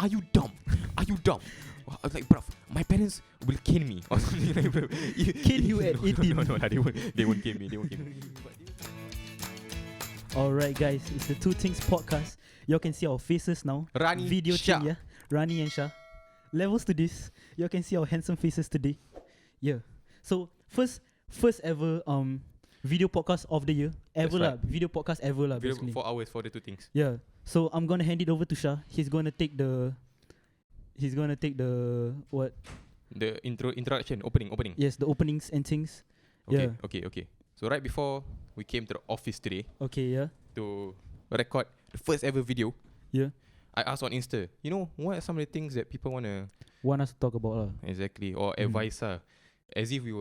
Are you dumb? Are you dumb? I was like, bruv, my parents will cane me or something like that. Cane you at 18. No, they won't cane me. Alright guys, it's the 2TINGS podcast. Y'all can see our faces now. Rani, Video Shah. thing, yeah. Rani and Shah. Levels to this. Y'all can see our handsome faces today. Yeah. So first ever video podcast of the year. Ever lah. Right. Video podcast ever lah, basically. 4 hours for the 2 things. Yeah. So I'm gonna hand it over to Shah. He's gonna take the what? The introduction, opening. Yes, the openings and things. Okay, Yeah. okay. So right before we came to the office today Okay, yeah. to record the first ever video, Yeah. I asked on Insta, you know, what are some of the things that people want to Want us to talk about lah. exactly or advise as if we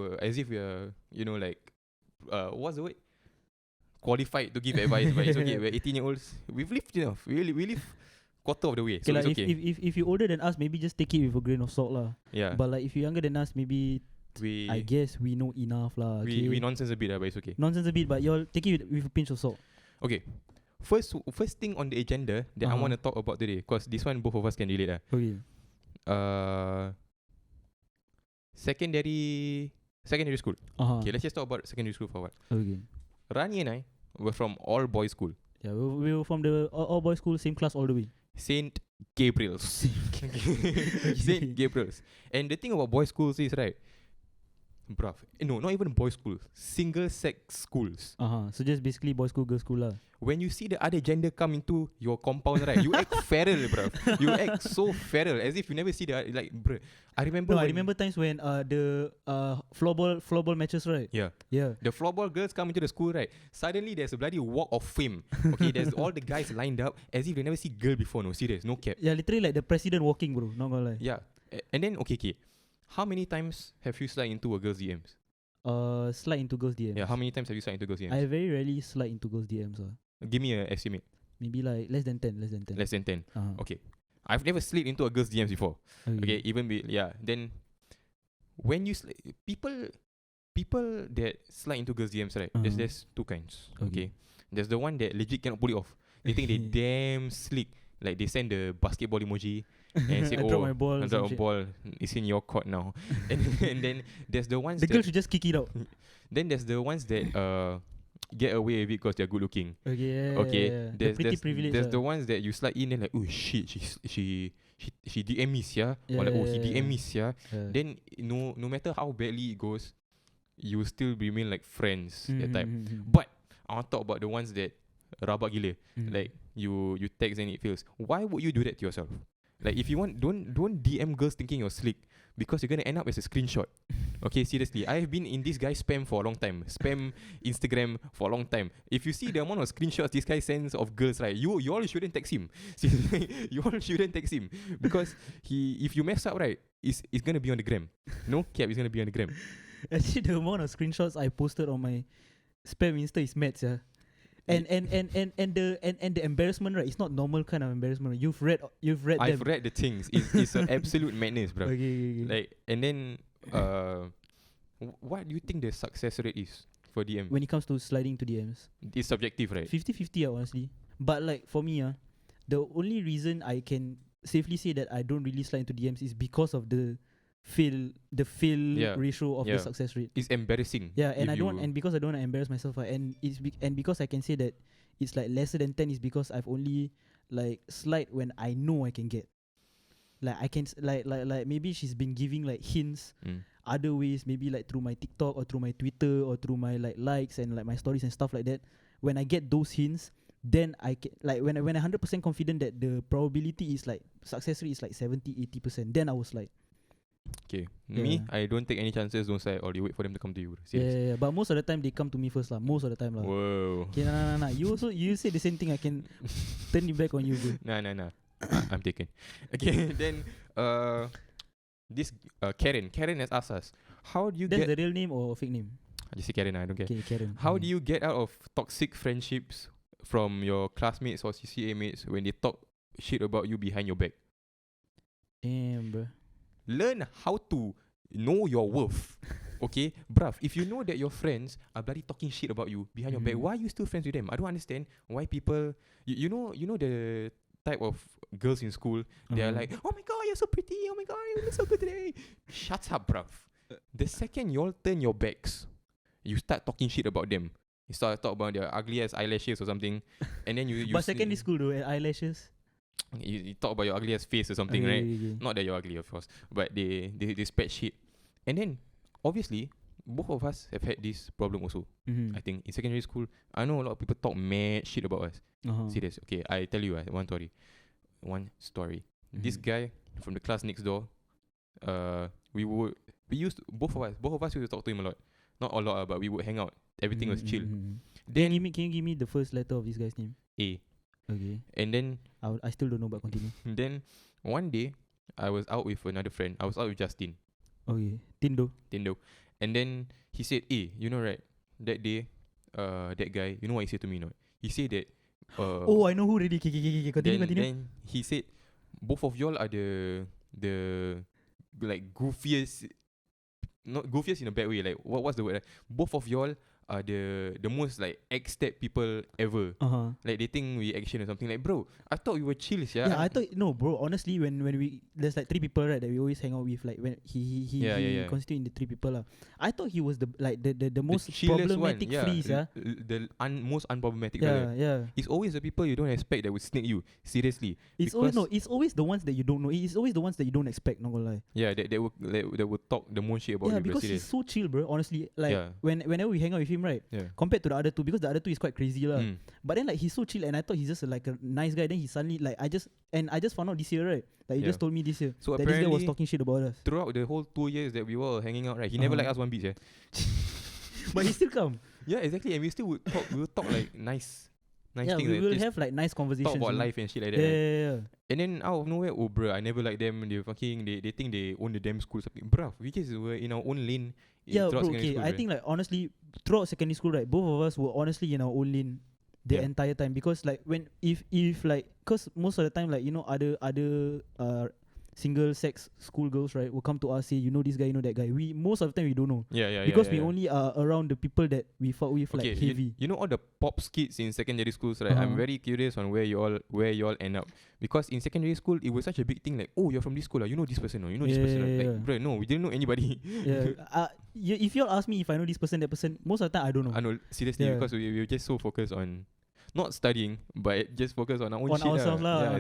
are, you know, like what's the word? Qualified to give advice, but it's okay. We're 18-year-olds. We've lived enough. We live quarter of the way, so Okay, it's like okay. if you're older than us, maybe just take it with a grain of salt lah. Yeah, But like if you're younger than us, maybe I guess we know enough lah. Okay? we nonsense a bit, but it's okay. Nonsense a bit, but y'all take it with a pinch of salt. Okay, first thing on the agenda that I want to talk about today, because this one both of us can relate. Okay. Secondary school. Okay, let's just talk about secondary school for a while. Okay. Rani and I were from all boys school, Yeah, we were from the all boys school, same class all the way. Saint Gabriel's. Saint Gabriel's. And the thing about boys schools is, right, bruv, no, not even boys schools, single sex schools. So just basically boys school, girls school lah. When you see the other gender come into your compound, right, you act feral, bruv. You act so feral, as if you never see the, like, bruh. I remember times when the floorball matches, right? Yeah. The floorball girls come into the school, right? Suddenly there's a bloody walk of fame. Okay, there's all the guys lined up as if they never see girl before. No, serious, no cap. Yeah, literally like the president walking, bro. Not gonna lie. Yeah. And then, okay. How many times have you slide into a girl's DMs? Slide into girls' DMs. Yeah, how many times have you slide into girls' DMs? I very rarely slide into girls' DMs. Give me an estimate. Maybe like less than 10. Less than 10. Okay. I've never slid into a girl's DMs before. Okay, then when you people that slide into girls' DMs, right? There's two kinds. Okay. There's the one that legit cannot pull it off. They think they damn slick. Like they send the basketball emoji and say, I dropped my ball. I dropped my ball. It's in your court now. and then there's the ones the girl should just kick it out. Then there's the ones that get away with it because they're good looking. Okay. There's the ones that you slide in and like, oh shit, she DM me sia, or like, oh he DM me sia. Then no matter how badly it goes, you still remain like friends that type. But I want to talk about the ones that rabak gila. Like you text and it fails. Why would you do that to yourself? Like if you want, don't DM girls thinking you're slick, because you're gonna end up as a screenshot. Okay, seriously, I have been in this guy's spam for a long time. Spam Instagram for a long time. If you see the amount of screenshots this guy sends of girls, right, you all shouldn't text him. You all shouldn't text him, because if you mess up, right, it's gonna be on the gram. No cap, it's gonna be on the gram. Actually, the amount of screenshots I posted on my spam Insta is mad, yeah. And the embarrassment, right? It's not normal kind of embarrassment. You've read I've read the things. It's an absolute madness, bro. Okay. Like, and then what do you think the success rate is for DM? When it comes to sliding to DMs, It's subjective, right? 50-50, honestly. But like for me, the only reason I can safely say that I don't really slide into DMs is because of the fail ratio of the success rate. It's embarrassing. Yeah, and because I don't want to embarrass myself, and because I can say that it's like lesser than 10 is because I've only like slide when I know I can get. Like I can like maybe she's been giving like hints other ways, maybe like through my TikTok or through my Twitter or through my likes and like my stories and stuff like that. When I get those hints, then I can, like when I'm 100% confident that the probability is like success rate is like 70-80%, then I was like, okay. Me, I don't take any chances, don't say, or you wait for them to come to you. Yeah. But most of the time they come to me first lah. Most of the time lah. Whoa. Okay, nah. You say the same thing. I can turn it back on you, bro. Nah. I'm taken. Okay, then this Karen has asked us, how do you That's get... the real name or fake name? I just say Karen, I don't care. Okay, Karen. How do you get out of toxic friendships from your classmates or CCA mates when they talk shit about you behind your back? Damn, bro. Learn how to know your worth. Okay, bruv, if you know that your friends are bloody talking shit about you behind your back, why are you still friends with them? I don't understand why people, you know the type of girls in school. They are like, oh my god, you're so pretty. Oh my god, you look so good today. Shut up, bruv. The second y'all turn your backs, you start talking shit about them. You start talk about their ugly ass eyelashes or something, and then you but secondary school though, eyelashes. You talk about your ugly ass face or something, right? Not that you're ugly, of course, but they spread shit, and then obviously both of us have had this problem also. I think in secondary school, I know a lot of people talk mad shit about us. Serious. Okay, I tell you one story. This guy from the class next door, both of us used to talk to him a lot. Not a lot, but we would hang out. Everything was chill. Then can you give me the first letter of this guy's name? A. Okay. And then I still don't know, but continue. Then one day I was out with another friend. I was out with Justin. Okay. Tindo. And then he said, "Hey, you know right? That day, that guy, you know what he said to me, not? He said that oh, I know who already. Continue. Then he said, both of y'all are the like goofiest, not goofiest in a bad way. Like what's the word? Both of y'all are the most like ex-step people ever. Like they think we action or something. Like, bro, I thought we were chill, yeah. Yeah, I thought no, bro. Honestly, when we there's like 3 people, right, that we always hang out with. Like when he constitute in the 3 people lah. I thought he was the most problematic freeze, the most unproblematic. Yeah. It's always the people you don't expect that would snake you. Seriously. It's always the ones that you don't know. It's always the ones that you don't expect. Not gonna lie. Yeah, that will talk the most shit about you. Yeah, because he's so chill, bro. Honestly, like whenever we hang out with him, right? Yeah. Compared to the other 2, because the other 2 is quite crazy lah. But then like he's so chill, and I thought he's just like a nice guy. Then he suddenly like I just found out this year, right? Like he just told me this year so that this guy was talking shit about us. Throughout the whole 2 years that we were hanging out, right? He never liked us one bit, But he still come. Yeah, exactly. And we still would talk. We would talk like nice things. We will have like nice conversations. Talk about life and shit like that. Yeah. And then out of nowhere, oh bro, I never liked them. They think they own the damn school. Something, bruh. We just were in our own lane. Yeah, bro. Okay, school, I think like honestly, throughout secondary school, right, both of us were honestly in our own lane the entire time, because like if like, cause most of the time, like, you know, other single sex school girls, right, will come to us, say, you know this guy, you know that guy. We most of the time we don't know. Because we only are around the people that we fought with, like heavy. You know all the pop skits in secondary schools, right? I'm very curious on where you all end up, because in secondary school it was such a big thing. Like, oh, you're from this school, you know this person, or you know this person. Like, bro, no, we didn't know anybody. If you all ask me if I know this person, that person, most of the time I don't know. I know, seriously, because we were just so focused on not studying, but just focus on our own shit. On ourselves lah,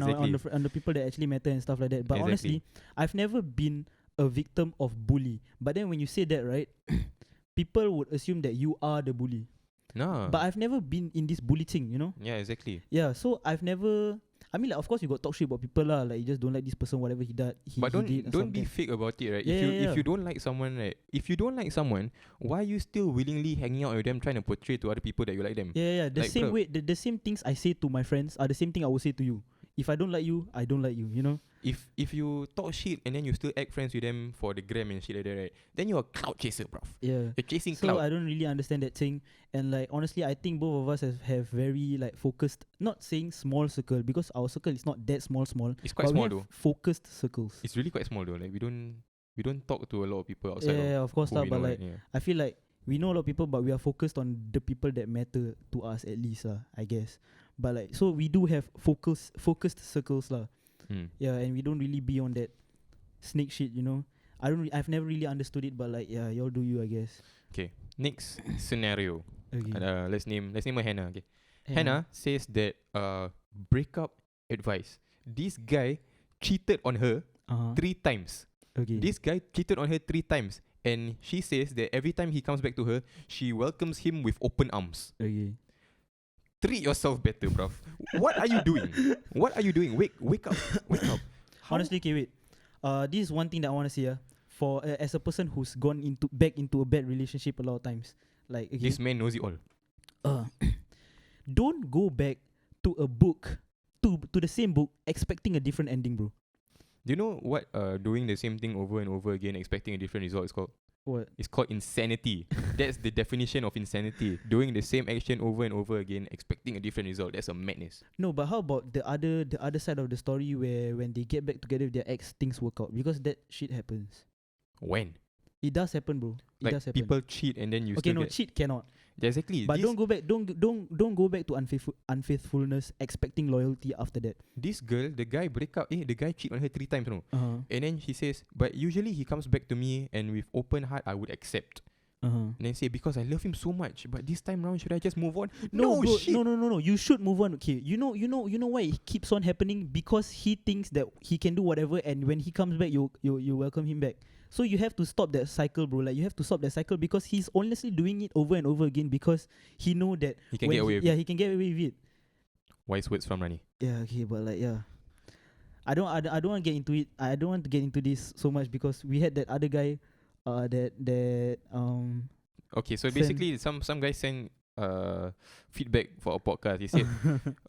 on the people that actually matter and stuff like that. But honestly, I've never been a victim of bully. But then when you say that, right, people would assume that you are the bully. No. But I've never been in this bully thing, you know? Yeah, exactly. Yeah, so I've never... I mean, like, of course you got talk shit about people lah. Like, you just don't like this person, whatever he did. But don't be fake about it, right? If you don't like someone, right? If you don't like someone, why are you still willingly hanging out with them, trying to portray to other people that you like them? Yeah. The like, same way, the same things I say to my friends are the same thing I will say to you. If I don't like you, I don't like you, you know? If you talk shit and then you still act friends with them for the gram and shit like that, right? Then you're a clout chaser, bruv. Yeah. You're chasing so clout. I don't really understand that thing. And like, honestly, I think both of us have very like focused, not saying small circle, because our circle is not that small. It's quite small though. Focused circles. It's really quite small though. Like we don't talk to a lot of people outside. Yeah, of course, but know, like I feel like we know a lot of people, but we are focused on the people that matter to us at least, I guess. But like, so we do have focused circles lah. Yeah, and we don't really be on that snake shit, you know. I've never really understood it, but like, yeah, y'all do you, I guess. Okay, next scenario. Okay. Let's name her Hannah. Okay, Hannah says that breakup advice. This guy cheated on her 3 times. Okay. This guy cheated on her 3 times, and she says that every time he comes back to her, she welcomes him with open arms. Okay. Treat yourself better, bruv. What are you doing? Wake up. Honestly, okay, wait. This is one thing that I want to say. For as a person who's gone back into a bad relationship a lot of times, like, okay, this man knows it all. Don't go back to a book, to the same book, expecting a different ending, bro. Do you know what doing the same thing over and over again, expecting a different result is called? What? It's called insanity. That's the definition of insanity. Doing the same action over and over again, expecting a different result. That's a madness. No, but how about the other side of the story, where when they get back together with their ex, things work out? Because that shit happens. When? It does happen, bro. It Like does happen. people cheat and then you Okay, still no, get. cheat cannot. Yeah, exactly. But This, don't go back. Don't go back to unfaithfulness, expecting loyalty after that. this girl, the guy break up. The guy cheat on her 3 times, no. Uh And then she says, but usually he comes back to me and with open heart I would accept. huh. And then say because I love him so much, but this time round should I just move on? No, bro, shit. no. You should move on. Okay, you know why it keeps on happening, because he thinks that he can do whatever, and when he comes back, you welcome him back. So you have to stop that cycle, bro. Like you have to stop that cycle, because he's honestly doing it over and over again because he know that He can when get away with yeah, it. he can get away with it. Wise words from Rani. Yeah, okay, but like yeah. I don't want to get into it. I don't want to get into this so much because we had that other guy that Okay, so Send. basically some guy sent feedback for a podcast. He said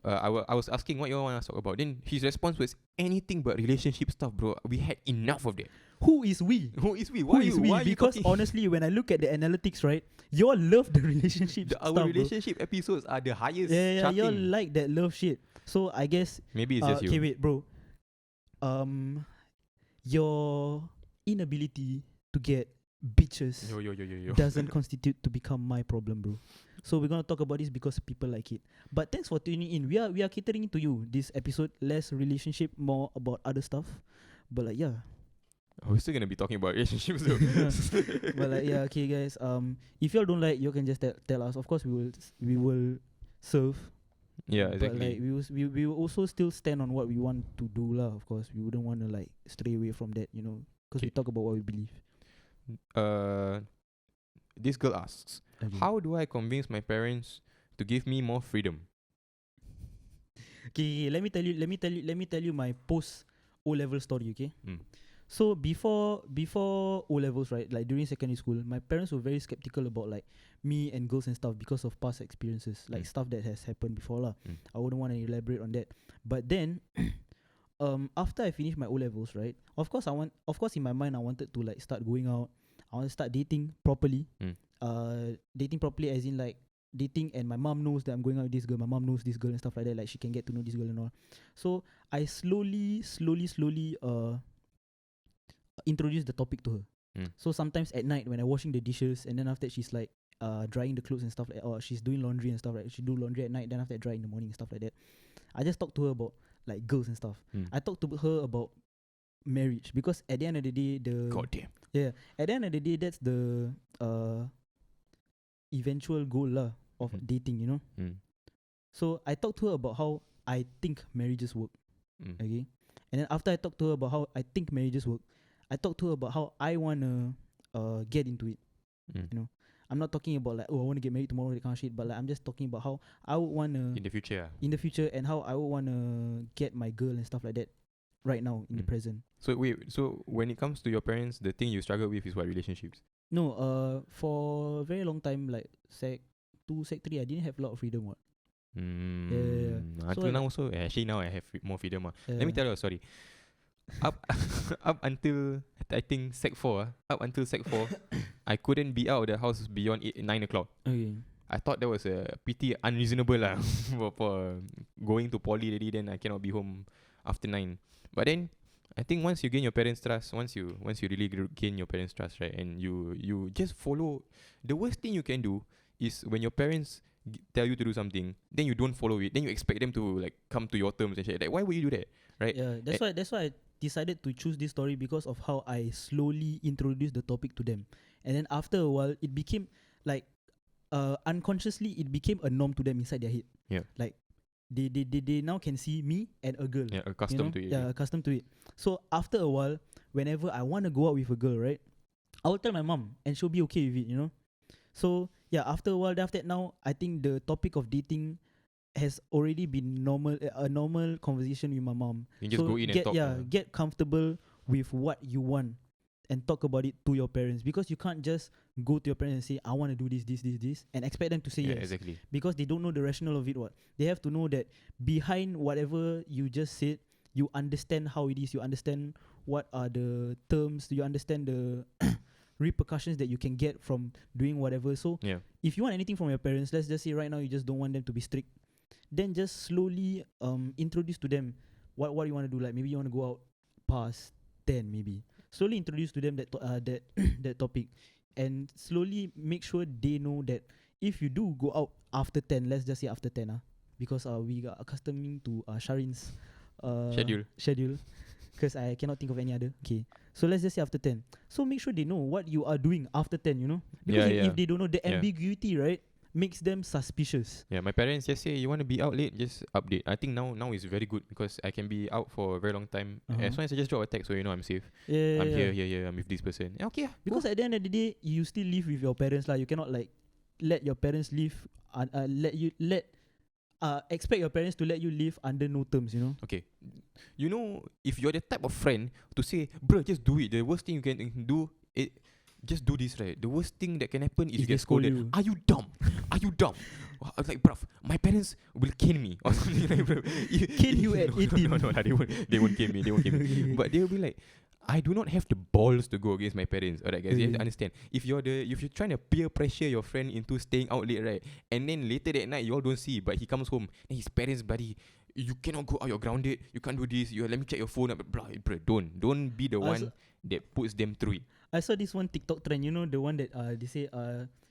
I was asking what you all want to talk about. Then his response was anything but relationship stuff, bro. We had enough of that. who is we? Who is we? Who Why is you? we? Why Because you talking? honestly, when I look at the analytics, right, you all love the relationship stuff, Our bro. relationship episodes are the highest Yeah, you all charting. like that love shit. So I guess Maybe it's just okay, you. wait, bro. Your inability to get bitches Yo. doesn't constitute to become my problem, bro. So we're gonna talk about this because people like it. But thanks for tuning in. We are catering to you this episode. Less relationship, more about other stuff. But like yeah. We're still gonna be talking about relationships though. But like yeah, okay guys. If y'all don't like, you can just tell us. Of course we will serve. Yeah, But like exactly. we will also still stand on what we want to do lah. Of course, we wouldn't want to like stray away from that, because we Okay. talk about what we believe. This girl asks, Okay. how do I convince my parents to give me more freedom? Okay, let me tell you my post O-level story, okay? Mm. So before O-levels, right, like during secondary school, my parents were very skeptical about like me and girls and stuff because of past experiences, like stuff that has happened before lah. I wouldn't want to elaborate on that. But then after I finished my O-levels, right, of course in my mind I wanted to like start going out. I want to start dating properly. Dating properly as in like dating, and my mom knows that I'm going out with this girl. My mom knows this girl and stuff like that. Like she can get to know this girl and all. So I slowly introduce the topic to her. So sometimes at night when I'm washing the dishes, and then after that she's like drying the clothes and stuff like, or she's doing laundry and stuff like, she do laundry at night, then after that dry in the morning and stuff like that. I just talk to her about like girls and stuff. I talk to her about marriage, because at the end of the day God damn. at the end of the day that's the eventual goal lah of dating, So I talk to her about how I think marriages work. Okay. And then after I talk to her about how I think marriages work, I talk to her about how I wanna get into it. I'm not talking about like, oh, I wanna get married tomorrow, that kind of shit, but like I'm just talking about how I would wanna In the future. in the future, and how I would wanna get my girl and stuff like that right now in the present. So wait, so when it comes to your parents, the thing you struggle with is what, relationships? No, for a very long time, like sec 2, sec 3, I didn't have a lot of freedom. What? Yeah. Until So now also, actually now I have more freedom. Let me Yeah. tell you a story. Up up until I think sec 4, up until sec 4, I couldn't be out of the house beyond 9 o'clock. Okay. I thought that was pretty unreasonable lah for going to poly already. Then I cannot be home after 9. But then I think once you gain your parents' trust, once you really gain your parents' trust, right, and you just follow. The worst thing you can do is when your parents tell you to do something, then you don't follow it, then you expect them to like come to your terms and shit. Like, why would you do that, right? Yeah, that's why I decided to choose this story, because of how I slowly introduced the topic to them, and then after a while it became like unconsciously it became a norm to them inside their head. Yeah. Like they now can see me and a girl. Yeah, accustomed to it. Yeah, accustomed to it. So after a while, whenever I want to go out with a girl, right, I will tell my mom and she'll be okay with it. So yeah, after a while, after that, now I think the topic of dating has already been a normal conversation with my mom. You just So go in and talk. get comfortable with what you want and talk about it to your parents, because you can't just go to your parents and say, I want to do this and expect them to say Yeah, yes, exactly. because they don't know the rationale of it. What they have to know that behind whatever you just said, you understand how it is, you understand what are the terms, you understand the repercussions that you can get from doing whatever. So Yeah. if you want anything from your parents, let's just say right now you just don't want them to be strict, then just slowly introduce to them what you want to do. Like maybe you want to go out past 10, maybe slowly introduce to them that that topic, and slowly make sure they know that if you do go out after 10, let's just say after 10, because we got accustoming to Sharin's schedule, because I cannot think of any other. Okay, so let's just say after 10. So make sure they know what you are doing after 10, because if they don't know, the ambiguity, right, makes them suspicious. Yeah, my parents just say, you want to be out late, just update. I think now is very good because I can be out for a very long time. As long as I just drop a text so you know I'm safe. I'm here, I'm with this person. Okay. Because at the end of the day, you still live with your parents, like you cannot like let your parents live expect your parents to let you live under no terms, Okay. If you're the type of friend to say, bro, just do it. The worst thing you can do it. Just do this, right? The worst thing that can happen is you get scolded. Are you dumb? Are you dumb? I was like, bruv, my parents will cane me or something like that. Cane you at 18? No, they won't cane me. But they will be like, I do not have the balls to go against my parents. Alright, guys, you have to understand. If you're trying to peer pressure your friend into staying out late, right? And then later that night you all don't see, but he comes home and his parents, buddy, you cannot go out, you're grounded, you can't do this, let me check your phone, blah, blah. Don't be the one that puts them through it. I saw this one TikTok trend, the one that they say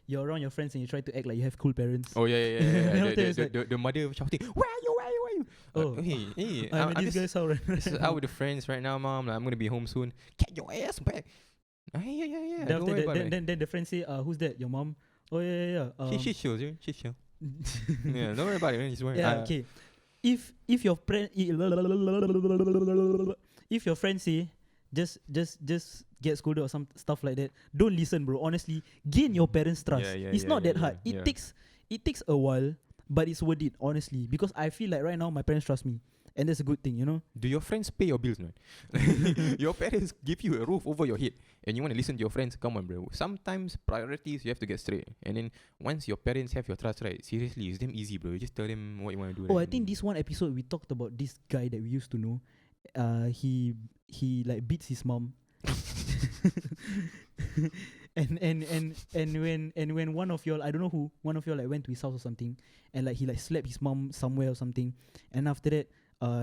you're around your friends and you try to act like you have cool parents. Oh yeah. The mother shouting, where are you? Oh, hey, I'm at this guy's house this is out with the friends right now, mom. I'm gonna be home soon. Get your ass back. Yeah. Then the friend say, who's that? Your mom? Oh yeah. She's chill. Yeah, don't worry about it. Just worry. Yeah, okay. If your friend say just get scolded or some stuff like that, don't listen, bro. Honestly, gain your parents' trust. It's not that hard. It takes a while, but it's worth it, honestly, because I feel like right now my parents trust me, and that's a good thing, Do your friends pay your bills, man? Your parents give you a roof over your head, and you want to listen to your friends? Come on, bro. Sometimes priorities you have to get straight, and then once your parents have your trust, right? Seriously, it's them easy, bro. You just tell them what you want to do. Oh, right? I think this one episode we talked about this guy that we used to know. He like beats his mom. and when one of y'all, I don't know who, one of y'all like went to his house or something, and like he like slapped his mom somewhere or something, and after that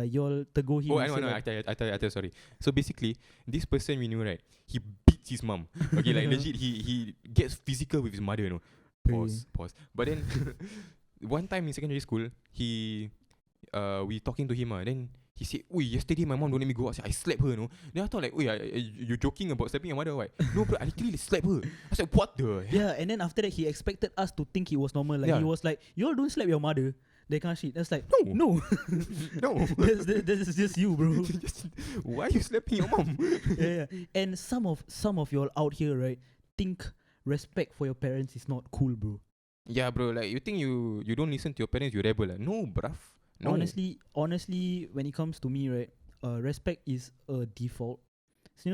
y'all tegur him. Oh, I know. I tell you, sorry. So basically, this person we knew, right? He beats his mom. Okay, like legit, he gets physical with his mother, Pause. But then one time in secondary school, we talking to him, then he said, "Oi, yesterday my mom don't let me go out. I slapped her, Then I thought like, "Oi, you joking about slapping your mother, right?" No, bro, I literally slapped her. I was like, "What the?" Yeah, and then after that, he expected us to think it was normal. Like he was like, "You all don't slap your mother." That kind of shit. That's like, no. That's just you, bro. Why are you slapping your mom? Yeah. And some of y'all out here, right, think respect for your parents is not cool, bro. Yeah, bro. Like you think you don't listen to your parents, you rebel. No, bruv. No. Honestly, when it comes to me, right, respect is a default. So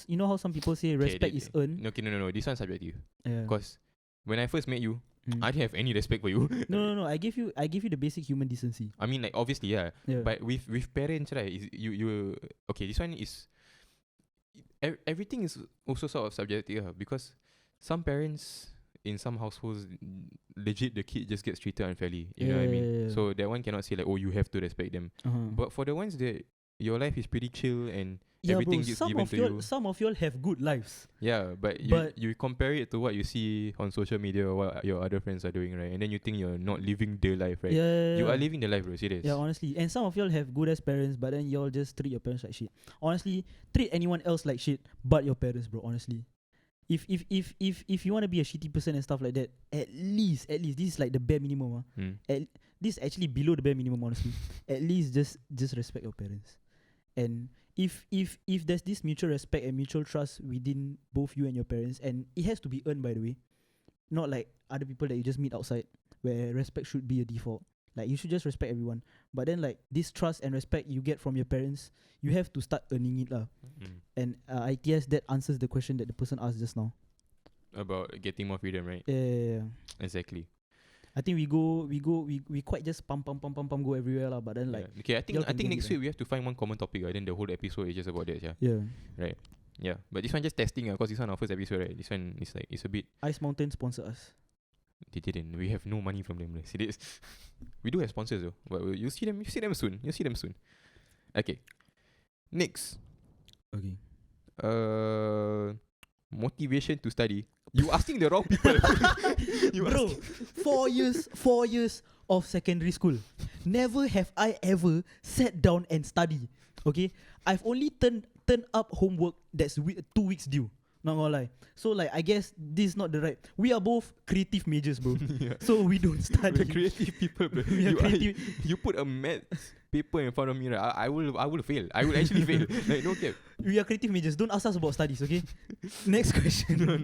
you know how some people say respect is earned. Okay, no. This one's subjective. Yeah. Because when I first met you, I didn't have any respect for you. No. I give you the basic human decency. I mean, like obviously, yeah. But with parents, right? You okay? This one is everything is also sort of subjective, because some parents in some households, legit the kid just gets treated unfairly. You know what I mean? Yeah. So that one cannot say like, oh, you have to respect them. But for the ones that your life is pretty chill and everything gets given to you. Some of y'all have good lives. Yeah, but you compare it to what you see on social media or what your other friends are doing, right? And then you think you're not living the life, right? Yeah. You are living the life, bro. Serious. Yeah, honestly. And some of y'all have good ass parents, but then y'all just treat your parents like shit. Honestly, treat anyone else like shit but your parents, bro. Honestly. If you want to be a shitty person and stuff like that, at least this is like the bare minimum. This is actually below the bare minimum, honestly. At least just respect your parents. And if there's this mutual respect and mutual trust within both you and your parents, and it has to be earned, by the way, not like other people that you just meet outside, where respect should be a default. Like you should just respect everyone, but then like this trust and respect you get from your parents, you have to start earning it, lah. And I guess that answers the question that the person asked just now about getting more freedom, right? Yeah. Exactly. I think we quite just pump go everywhere, lah. But then like okay, I think next week we have to find one common topic, then the whole episode is just about that, yeah. Right. Yeah, but this one just testing, because this one our first episode, right? This one is like, it's a bit. Ice Mountain sponsor us. They didn't. We have no money from them. See this? We do have sponsors though, but you'll see them. You see them soon. Okay. Next. Okay. motivation to study. You asking the wrong people. Bro, 4 years of secondary school. Never have I ever sat down and study. Okay, I've only turned up homework that's 2 weeks due. Not gonna lie. So like I guess this is not the right. We are both creative majors, bro. Yeah. So we don't study. We're creative people, bro. We are creative. You put a maths paper in front of me, right? I will fail. I will actually fail. Like no cap. We are creative majors. Don't ask us about studies, okay? Next question. No.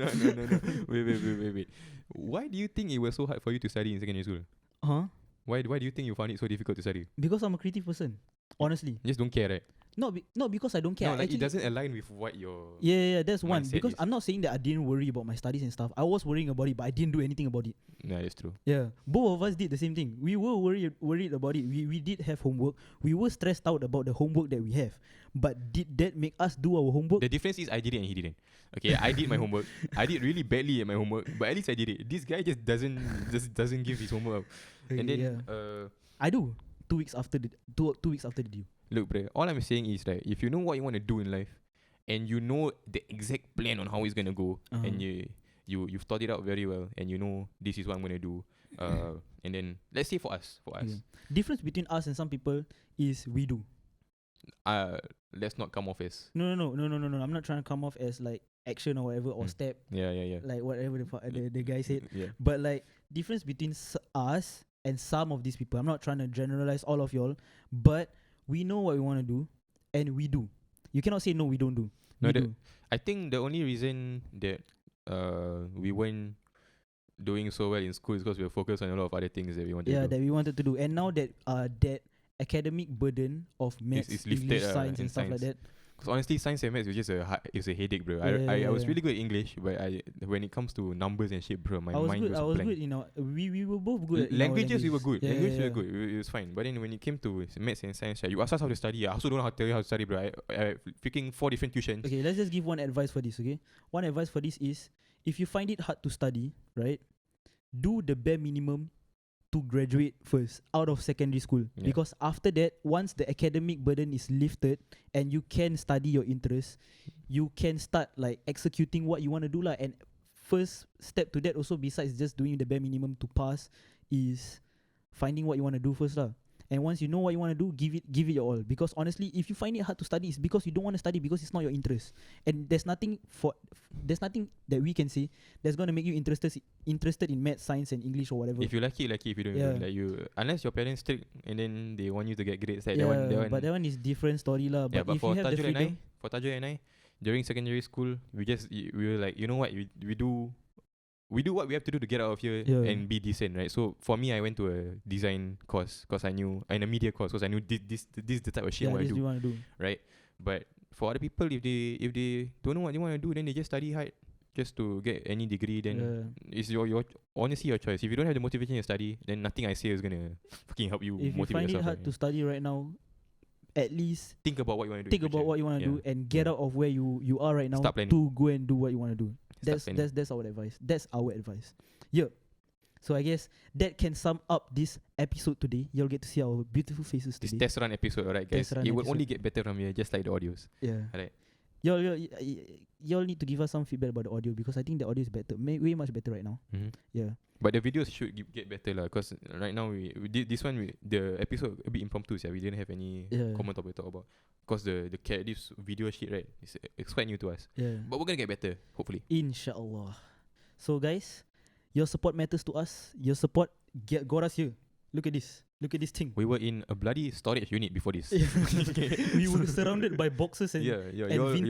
Wait. Why do you think it was so hard for you to study in secondary school? Huh? Why do you think you found it so difficult to study? Because I'm a creative person. Honestly. You just don't care, right? Not because I don't care. No, like Actually, it doesn't align with what your yeah, that's one. mindset Because is. I'm not saying that I didn't worry about my studies and stuff. I was worrying about it, but I didn't do anything about it. Yeah, that's true. Yeah, both of us did the same thing. We were worried about it. We did have homework. We were stressed out about the homework that we have. But did that make us do our homework? The difference is I did it and he didn't. Okay, I did my homework. I did really badly at my homework, but at least I did it. This guy just doesn't give his homework up. And then I do 2 weeks after the 2 weeks after the due. Look, bro, all I'm saying is that if you know what you want to do in life and you know the exact plan on how it's gonna go, and you've thought it out very well, and you know this is what I'm gonna do, and then let's say for us. Difference between us and some people is we do. Let's not come off as No. I'm not trying to come off as like action or whatever or step. Yeah. Like whatever the guy said. Yeah. But like difference between us and some of these people. I'm not trying to generalize all of y'all, but we know what we want to do, and we do. You cannot say no, we don't do. No, We do. I think the only reason that we weren't doing so well in school is because we were focused on a lot of other things that we wanted to do. That we wanted to do. And now that that academic burden of maths, It's lifted, English, science and stuff like that. Because honestly, science and maths was just it's a headache, bro. I was really good at English, but when it comes to numbers and shit, bro, my mind was blank. I was good, you know. We were both good. Languages we were good. Yeah, Languages we were good. It was fine. But then when it came to maths and science, you asked us how to study. I also don't know how to tell you how to study, bro. I freaking 4 different tuitions. Okay, let's just give one advice for this. Okay, one advice for this is if you find it hard to study, right, do the bare minimum to graduate first out of secondary school, because after that, once the academic burden is lifted and you can study your interests, you can start like executing what you want to do lah. And first step to that also, besides just doing the bare minimum to pass, is finding what you want to do first lah. And once you know what you want to do, give it your all. Because honestly, if you find it hard to study, it's because you don't want to study, because it's not your interest. And there's nothing that we can say that's gonna make you interested in math, science, and English or whatever. If you like it, like it. If you don't, like you, unless your parents strict and then they want you to get grades, like that one. But that one is different story lah. But if for you have the freedom, for Tajul and I, during secondary school, we were like, you know what, we do what we have to do to get out of here and be decent, right? So for me, I went to a design course because I knew, and a media course because I knew this is the type of shit this you want to do, right? But for other people, if they don't know what they want to do, then they just study hard just to get any degree. Then it's your honestly your choice. If you don't have the motivation to study, then nothing I say is gonna fucking help you. If you find it hard to study right now, at least think about what you want to do. Think about what you want to do and get out of where you are right now to go and do what you want to do. That's our advice. That's our advice. Yeah. So I guess that can sum up this episode today. You'll get to see our beautiful faces today. This test run episode, alright guys. It will only get better from here, just like the audios. Yeah. Alright. Y'all need to give us some feedback about the audio, because I think the audio is better, way much better right now. Mm-hmm. Yeah. But the videos should get better lah, because right now we did this one. The episode a bit impromptu, we didn't have any common topic to talk about. Because this video shit, right, it's quite new to us. Yeah. But we're gonna get better, hopefully. Inshallah. So guys, your support matters to us. Your support got us here. Look at this. Look at this thing. We were in a bloody storage unit before this. We were surrounded by boxes and you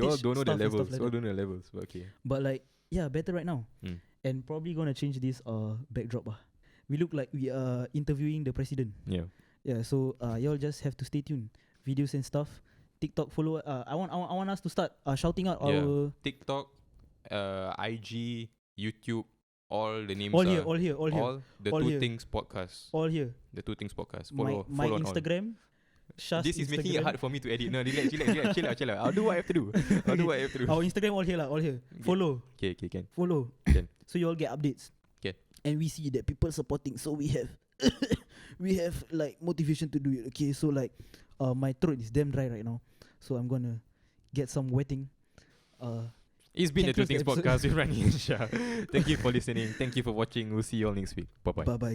all don't know the levels. Like all don't know the levels. But okay. But like, better right now. And probably gonna change this backdrop. We look like we are interviewing the president. Yeah. Yeah. So y'all just have to stay tuned. Videos and stuff. TikTok follow. I want us to start shouting out our TikTok, IG, YouTube. All the names all here. All the all 2TINGS podcast. All here. The 2TINGS podcast. Follow my Instagram. This is making it hard for me to edit. No, relax, chill out. I'll do what I have to do. Our Instagram all here. Okay. Follow. Okay, can. Follow. Can. So you all get updates. Okay. And we see that people supporting. So we have we have like motivation to do it. Okay. So like my throat is damn dry right now. So I'm gonna get some wetting. It's been can the Two close the Things episode. podcast with Rani and Shah. Thank you for listening. Thank you for watching. We'll see you all next week. Bye bye. Bye bye.